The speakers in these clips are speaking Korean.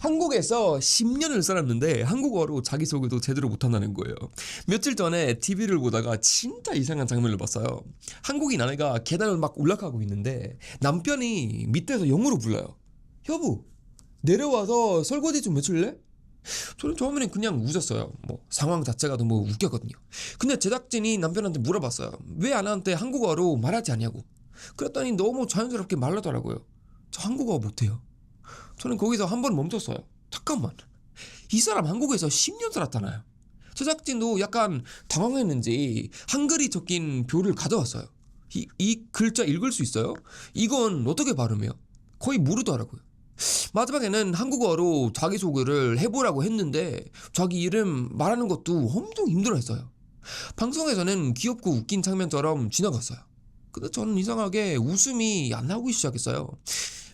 한국에서 10년을 살았는데 한국어로 자기소개도 제대로 못한다는 거예요. 며칠 전에 TV를 보다가 진짜 이상한 장면을 봤어요. 한국인 아내가 계단을 막 올라가고 있는데 남편이 밑에서 영어로 불러요. 여보, 내려와서 설거지 좀 해줄래? 저는 처음에는 그냥 웃었어요. 뭐 상황 자체가 너무 웃겼거든요. 근데 제작진이 남편한테 물어봤어요. 왜 아내한테 한국어로 말하지 않냐고. 그랬더니 너무 자연스럽게 말하더라고요. 저 한국어 못해요. 저는 거기서 한 번 멈췄어요. 잠깐만, 이 사람 한국에서 10년 살았잖아요. 제작진도 약간 당황했는지 한글이 적힌 표를 가져왔어요. 이 글자 읽을 수 있어요? 이건 어떻게 발음해요? 거의 모르더라고요. 마지막에는 한국어로 자기소개를 해보라고 했는데 자기 이름 말하는 것도 엄청 힘들어했어요. 방송에서는 귀엽고 웃긴 장면처럼 지나갔어요. 근데 저는 이상하게 웃음이 안 나오기 시작했어요.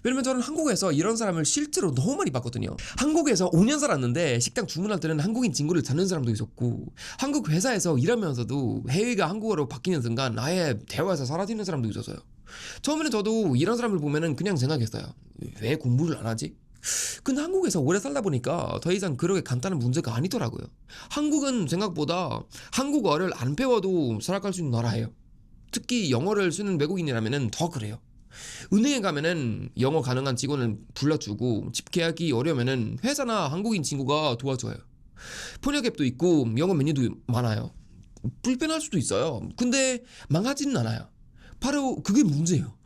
왜냐면 저는 한국에서 이런 사람을 실제로 너무 많이 봤거든요. 한국에서 5년 살았는데 식당 주문할 때는 한국인 친구를 찾는 사람도 있었고, 한국 회사에서 일하면서도 해외가 한국어로 바뀌는 순간 아예 대화에서 사라지는 사람도 있었어요. 처음에는 저도 이런 사람을 보면은 그냥 생각했어요. 왜 공부를 안 하지? 근데 한국에서 오래 살다 보니까 더 이상 그렇게 간단한 문제가 아니더라고요. 한국은 생각보다 한국어를 안 배워도 살아갈 수 있는 나라예요. 특히 영어를 쓰는 외국인이라면 더 그래요. 은행에 가면은 영어 가능한 직원을 불러주고 집 계약이 어려우면은 회사나 한국인 친구가 도와줘요. 번역 앱도 있고 영어 메뉴도 많아요. 불편할 수도 있어요. 근데 망하지는 않아요. 바로 그게 문제예요.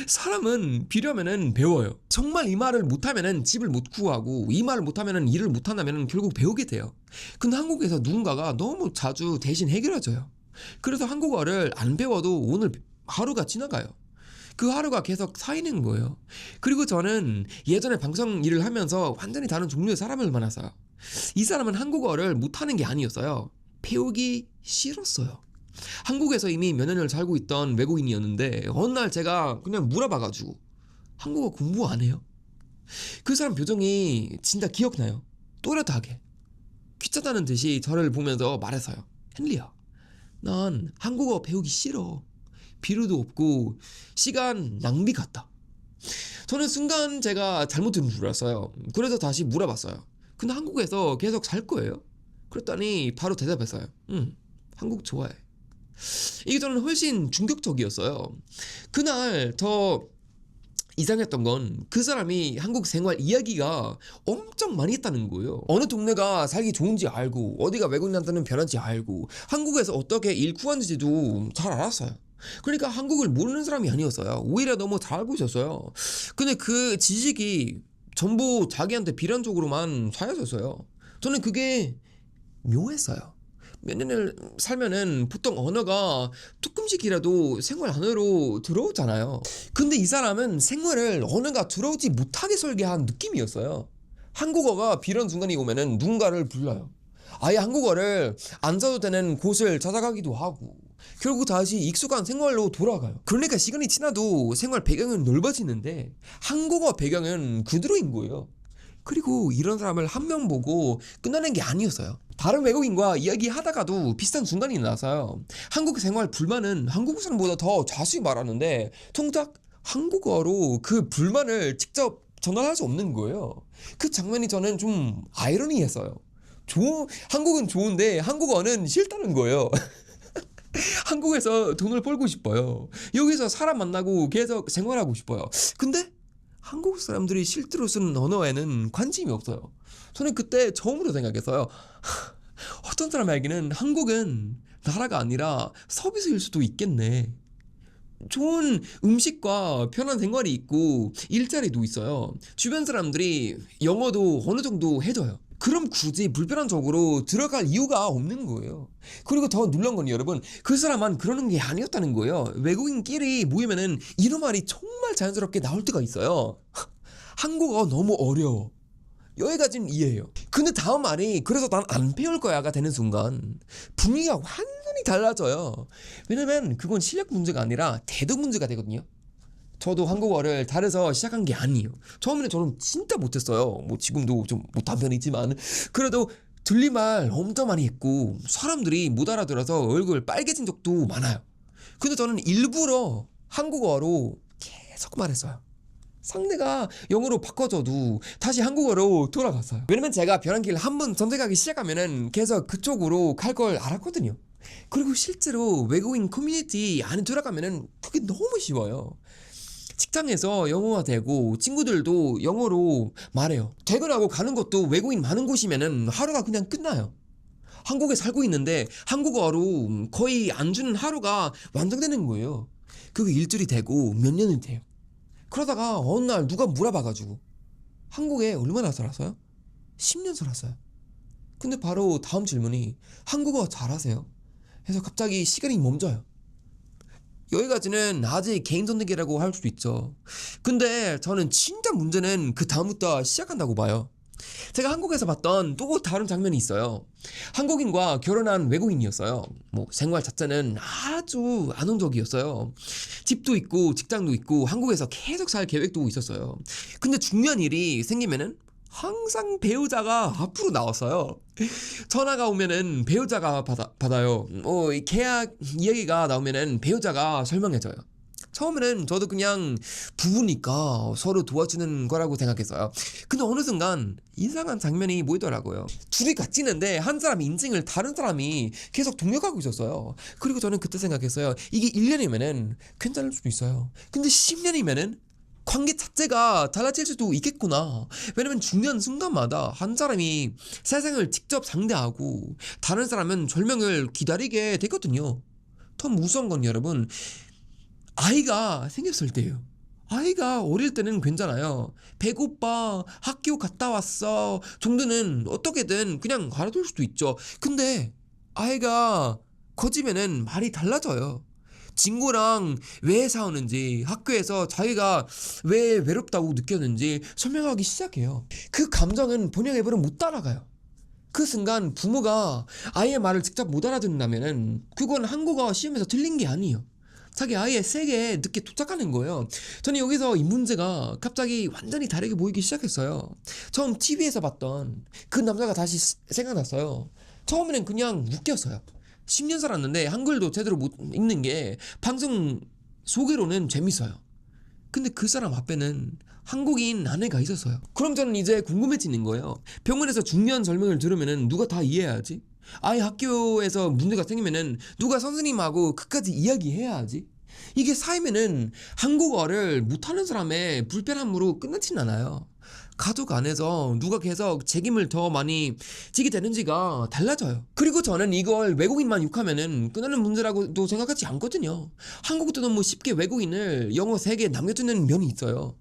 사람은 비려면은 배워요. 정말 이 말을 못하면은 집을 못 구하고 이 말을 못하면은 일을 못한다면은 결국 배우게 돼요. 근데 한국에서 누군가가 너무 자주 대신 해결해줘요. 그래서 한국어를 안 배워도 오늘 하루가 지나가요. 그 하루가 계속 쌓이는 거예요. 그리고 저는 예전에 방송 일을 하면서 완전히 다른 종류의 사람을 만났어요. 이 사람은 한국어를 못하는 게 아니었어요. 배우기 싫었어요. 한국에서 이미 몇 년을 살고 있던 외국인이었는데 어느 날 제가 그냥 물어봐가지고 한국어 공부 안 해요? 그 사람 표정이 진짜 기억나요. 또렷하게 귀찮다는 듯이 저를 보면서 말했어요. 헨리야, 난 한국어 배우기 싫어. 필요도 없고 시간 낭비 같다. 저는 순간 제가 잘못 들은 줄 알았어요. 그래서 다시 물어봤어요. 근데 한국에서 계속 살 거예요? 그랬더니 바로 대답했어요. 한국 좋아해. 이게 저는 훨씬 충격적이었어요. 그날 더 이상했던 건 그 사람이 한국 생활 이야기가 엄청 많이 했다는 거예요. 어느 동네가 살기 좋은지 알고 어디가 외국인한테는 편한지 알고 한국에서 어떻게 일 구하는지도 잘 알았어요. 그러니까 한국을 모르는 사람이 아니었어요. 오히려 너무 잘 알고 있었어요. 근데 그 지식이 전부 자기한테 비난적으로만 쌓여졌어요. 저는 그게 묘했어요. 몇 년을 살면은 보통 언어가 조금씩이라도 생활 안으로 들어오잖아요. 근데 이 사람은 생활을 언어가 들어오지 못하게 설계한 느낌이었어요. 한국어가 비런 순간이 오면은 누군가를 불러요. 아예 한국어를 안 써도 되는 곳을 찾아가기도 하고 결국 다시 익숙한 생활로 돌아가요. 그러니까 시간이 지나도 생활 배경은 넓어지는데 한국어 배경은 그대로인 거예요. 그리고 이런 사람을 한 명 보고 끝나는 게 아니었어요. 다른 외국인과 이야기하다가도 비슷한 순간이 나서요. 한국 생활 불만은 한국 사람보다 더 자세히 말하는데 정작 한국어로 그 불만을 직접 전달할 수 없는 거예요. 그 장면이 저는 좀 아이러니했어요. 한국은 좋은데 한국어는 싫다는 거예요. 한국에서 돈을 벌고 싶어요. 여기서 사람 만나고 계속 생활하고 싶어요. 근데 한국 사람들이 실제로 쓰는 언어에는 관심이 없어요. 저는 그때 처음으로 생각했어요. 어떤 사람에게는 한국은 나라가 아니라 서비스일 수도 있겠네. 좋은 음식과 편한 생활이 있고 일자리도 있어요. 주변 사람들이 영어도 어느 정도 해줘요. 그럼 굳이 불편한 쪽으로 들어갈 이유가 없는 거예요. 그리고 더 놀란 건 여러분, 그 사람만 그러는 게 아니었다는 거예요. 외국인끼리 모이면은 이런 말이 정말 자연스럽게 나올 때가 있어요. 한국어 너무 어려워. 여기까지는 이해해요. 근데 다음 말이 그래서 난 안 배울 거야가 되는 순간 분위기가 완전히 달라져요. 왜냐면 그건 실력 문제가 아니라 태도 문제가 되거든요. 저도 한국어를 잘해서 시작한 게 아니에요. 처음에는 저는 진짜 못했어요. 뭐 지금도 좀 못한 편이지만 그래도 들린 말 엄청 많이 했고 사람들이 못 알아들어서 얼굴 빨개진 적도 많아요. 근데 저는 일부러 한국어로 계속 말했어요. 상대가 영어로 바꿔줘도 다시 한국어로 돌아갔어요. 왜냐면 제가 변환기를 한번 선택하기 시작하면은 계속 그쪽으로 갈 걸 알았거든요. 그리고 실제로 외국인 커뮤니티 안에 들어가면은 그게 너무 쉬워요. 직장에서 영어가 되고 친구들도 영어로 말해요. 퇴근하고 가는 것도 외국인 많은 곳이면은 하루가 그냥 끝나요. 한국에 살고 있는데 한국어로 거의 안 주는 하루가 완성되는 거예요. 그게 일주일이 되고 몇 년이 돼요. 그러다가 어느 날 누가 물어봐가지고 한국에 얼마나 살았어요? 10년 살았어요. 근데 바로 다음 질문이 한국어 잘하세요? 해서 갑자기 시간이 멈춰요. 여기까지는 아직 개인 선택이라고 할 수도 있죠. 근데 저는 진짜 문제는 그 다음부터 시작한다고 봐요. 제가 한국에서 봤던 또 다른 장면이 있어요. 한국인과 결혼한 외국인이었어요. 뭐 생활 자체는 아주 안정적이었어요. 집도 있고 직장도 있고 한국에서 계속 살 계획도 있었어요. 근데 중요한 일이 생기면은 항상 배우자가 앞으로 나왔어요. 전화가 오면은 배우자가 받아요. 이 계약 이야기가 나오면은 배우자가 설명해줘요. 처음에는 저도 그냥 부부니까 서로 도와주는 거라고 생각했어요. 근데 어느 순간 이상한 장면이 보이더라고요. 둘이 같이 있는데 한 사람 인생을 다른 사람이 계속 동력하고 있었어요. 그리고 저는 그때 생각했어요. 이게 1년이면은 괜찮을 수도 있어요. 근데 10년이면은 관계 자체가 달라질 수도 있겠구나. 왜냐면 중요한 순간마다 한 사람이 세상을 직접 상대하고 다른 사람은 절명을 기다리게 되거든요. 더 무서운 건 여러분, 아이가 생겼을 때예요. 아이가 어릴 때는 괜찮아요. 배고파, 학교 갔다 왔어 정도는 어떻게든 그냥 알아둘 수도 있죠. 근데 아이가 커지면은 말이 달라져요. 친구랑 왜 싸우는지, 학교에서 자기가 왜 외롭다고 느꼈는지 설명하기 시작해요. 그 감정은 번역해보면 못 따라가요. 그 순간 부모가 아이의 말을 직접 못 알아듣는다면은 그건 한국어 시험에서 틀린 게 아니에요. 자기 아이의 세계에 늦게 도착하는 거예요. 저는 여기서 이 문제가 갑자기 완전히 다르게 보이기 시작했어요. 처음 TV에서 봤던 그 남자가 다시 생각났어요. 처음에는 그냥 웃겼어요. 10년 살았는데 한글도 제대로 못 읽는 게 방송 소개로는 재밌어요. 근데 그 사람 앞에는 한국인 아내가 있었어요. 그럼 저는 이제 궁금해지는 거예요. 병원에서 중요한 설명을 들으면은 누가 다 이해해야지? 아예 학교에서 문제가 생기면은 누가 선생님하고 끝까지 이야기해야 하지? 이게 쌓이면은 한국어를 못하는 사람의 불편함으로 끝나진 않아요. 가족 안에서 누가 계속 책임을 더 많이 지게 되는지가 달라져요. 그리고 저는 이걸 외국인만 욕하면은 끝나는 문제라고도 생각하지 않거든요. 한국도 너무 쉽게 외국인을 영어 세계에 남겨두는 면이 있어요.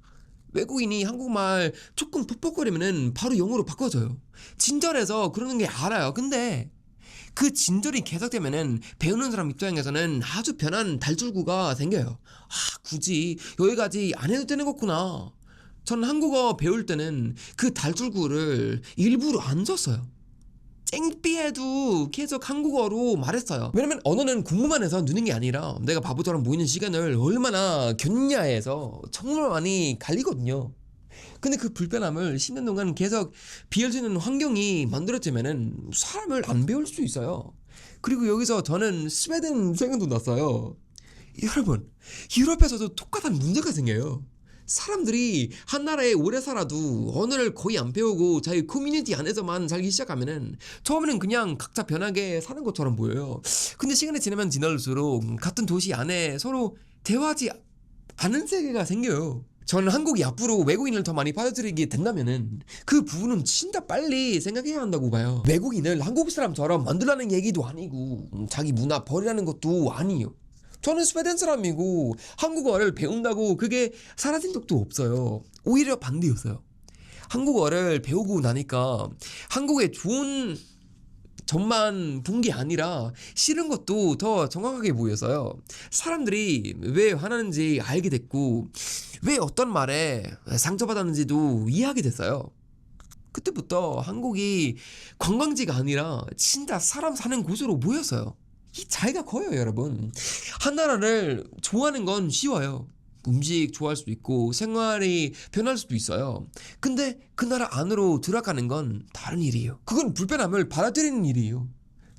외국인이 한국말 조금 퍽퍽거리면은 바로 영어로 바꿔줘요. 친절해서 그러는 게 알아요. 근데 그 진절이 계속되면은 배우는 사람 입장에서는 아주 편한 달줄구가 생겨요. 굳이 여기까지 안 해도 되는 거구나. 전 한국어 배울 때는 그 달줄구를 일부러 안 썼어요. 쨍삐해도 계속 한국어로 말했어요. 왜냐면 언어는 공부만 해서 느는 게 아니라 내가 바보처럼 보이는 시간을 얼마나 겪냐 해서 정말 많이 갈리거든요. 근데 그 불편함을 10년 동안 계속 비워지는 환경이 만들어지면은 사람을 안 배울 수 있어요. 그리고 여기서 저는 스웨덴 생각도 났어요. 여러분, 유럽에서도 똑같은 문제가 생겨요. 사람들이 한 나라에 오래 살아도 언어를 거의 안 배우고 자기 커뮤니티 안에서만 살기 시작하면은 처음에는 그냥 각자 편하게 사는 것처럼 보여요. 근데 시간이 지나면 지날수록 같은 도시 안에 서로 대화하지 않은 세계가 생겨요. 저는 한국이 앞으로 외국인을 더 많이 받아들이게 된다면은 그 부분은 진짜 빨리 생각해야 한다고 봐요. 외국인을 한국 사람처럼 만들라는 얘기도 아니고 자기 문화 버리라는 것도 아니에요. 저는 스웨덴 사람이고 한국어를 배운다고 그게 사라진 적도 없어요. 오히려 반대였어요. 한국어를 배우고 나니까 한국의 좋은 점만 본 게 아니라 싫은 것도 더 정확하게 보여서요. 사람들이 왜 화나는지 알게 됐고 왜 어떤 말에 상처받았는지도 이해하게 됐어요. 그때부터 한국이 관광지가 아니라 진짜 사람 사는 곳으로 보였어요. 이 차이가 커요, 여러분. 한 나라를 좋아하는 건 쉬워요. 음식 좋아할 수도 있고 생활이 변할 수도 있어요. 근데 그 나라 안으로 들어가는 건 다른 일이에요. 그건 불편함을 받아들이는 일이에요.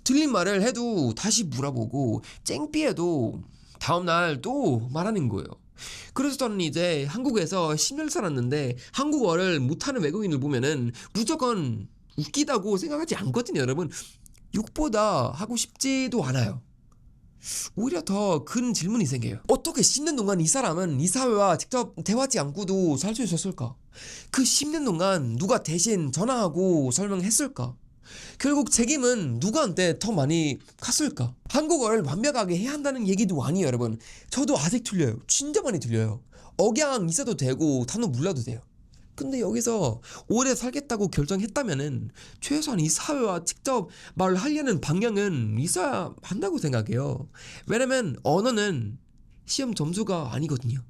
틀린 말을 해도 다시 물어보고 쨍삐해도 다음날 또 말하는 거예요. 그래서 저는 이제 한국에서 10년 살았는데 한국어를 못하는 외국인을 보면은 무조건 웃기다고 생각하지 않거든요, 여러분. 욕보다 하고 싶지도 않아요. 오히려 더 큰 질문이 생겨요. 어떻게 10년 동안 이 사람은 이 사회와 직접 대화하지 않고도 살 수 있었을까? 그 10년 동안 누가 대신 전화하고 설명했을까? 결국 책임은 누구한테 더 많이 갔을까? 한국어를 완벽하게 해야 한다는 얘기도 아니에요, 여러분. 저도 아직 틀려요. 진짜 많이 틀려요. 억양 있어도 되고 단어 몰라도 돼요. 근데 여기서 오래 살겠다고 결정했다면은 최소한 이 사회와 직접 말하려는 방향은 있어야 한다고 생각해요. 왜냐면 언어는 시험 점수가 아니거든요.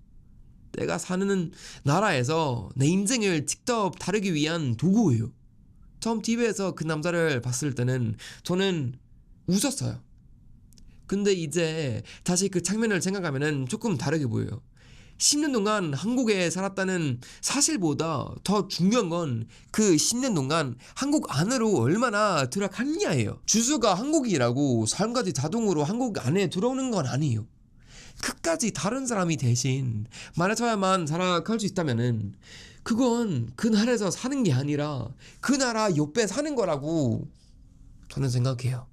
내가 사는 나라에서 내 인생을 직접 다루기 위한 도구예요. 처음 TV에서 그 남자를 봤을 때는 저는 웃었어요. 근데 이제 다시 그 장면을 생각하면은 조금 다르게 보여요. 10년 동안 한국에 살았다는 사실보다 더 중요한 건 그 10년 동안 한국 안으로 얼마나 들어갔냐예요. 주소가 한국이라고 삶까지 자동으로 한국 안에 들어오는 건 아니에요. 끝까지 다른 사람이 대신 말해줘야만 살아갈 수 있다면은 그건 그 나라에서 사는 게 아니라 그 나라 옆에 사는 거라고 저는 생각해요.